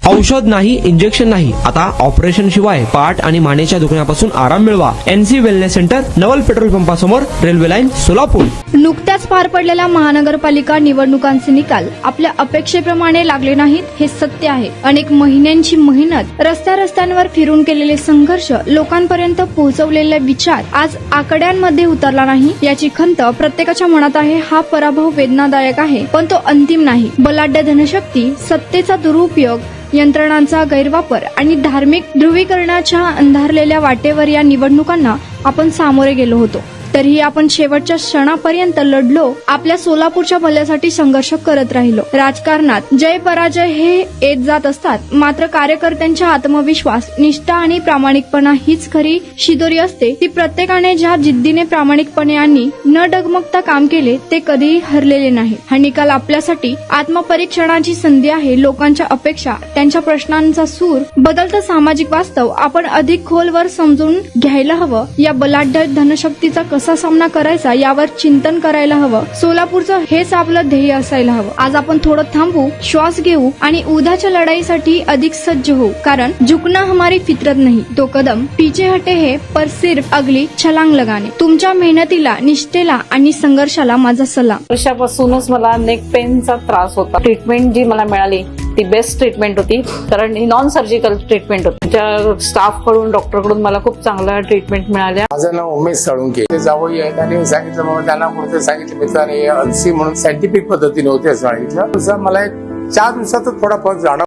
औषध नाही, इंजेक्शन नाही, आता ऑपरेशन शिवाय पाठ आणि मानेच्या दुखण्यापासून आराम मिळवा. NC वेलनेस सेंटर, नवल पेट्रोल पंपासमोर, रेल्वे लाईन, सोलापूर. नुकत्याच पार पडलेल्या महानगरपालिका निवडणुकांचे निकाल आपल्या अपेक्षेप्रमाणे लागले नाहीत हे सत्य आहे. अनेक महिन्यांची मेहनत, रस्त्यांवर फिरून केलेले संघर्ष, लोकांपर्यंत पोहोचवलेले विचार आज आकड्यांमध्ये उतरला नाही याची खंत प्रत्येकाच्या मनात आहे. हा पराभव वेदनादायक आहे, पण तो अंतिम नाही. बलाढ्य धनशक्ती, सत्तेचा दुरुपयोग, यंत्रणांचा गैरवापर आणि धार्मिक ध्रुवीकरणाच्या अंधारलेल्या वाटेवर या निवडणुकांना आपण सामोरे गेलो होतो. तरीही आपण शेवटच्या क्षणापर्यंत लढलो, आपल्या सोलापूरच्या भल्यासाठी संघर्ष करत राहिलो. राजकारणात जय पराजय हे येत जात असतात, मात्र कार्यकर्त्यांचा आत्मविश्वास, निष्ठा आणि प्रामाणिकपणा हीच खरी शिदोरी असते. ती प्रत्येकाने ज्या जिद्दीने, प्रामाणिकपणे आणि न डगमगता काम केले ते कधीही हरलेले नाही. हा निकाल आपल्यासाठी आत्मपरीक्षणाची संधी आहे. लोकांच्या अपेक्षा, त्यांच्या प्रश्नांचा सूर, बदलतं सामाजिक वास्तव आपण अधिक खोलवर समजून घ्यायला हवं. या बलाढ्य धनशक्तीचा कसा सामना करायचा यावर चिंतन करायला हवं. सोलापूरचं हेच आपलं ध्येय असायला हवं. आज आपण थोडं थांबू, श्वास घेऊ आणि उद्याच्या लढाईसाठी अधिक सज्ज होऊ. कारण झुकना हमारी फितरत नहीं, तो कदम पीछे हटे है पर सिर्फ अगली छलांग लगाने. तुमच्या मेहनतीला, निष्ठेला आणि संघर्षाला माझा सलाम. वर्षापासूनच मला नेक पेनचा त्रास होता. ट्रीटमेंट जी मला मिळाली ती बेस्ट ट्रीटमेंट होती, कारण ही नॉन सर्जिकल ट्रीटमेंट होती. त्या स्टाफ कडून, डॉक्टर कडून मला खूप चांगला ट्रीटमेंट मिळाल्या. माझं नाव उमेश साळुंके. ते जावई आहेत आणि सांगितलं बाबा त्यांना कुठे सांगितलं मित्राने NC म्हणून सायंटिफिक पद्धतीने होते असं सांगितलं. मला 4 दिवसातच थोडा फरक जाणवला.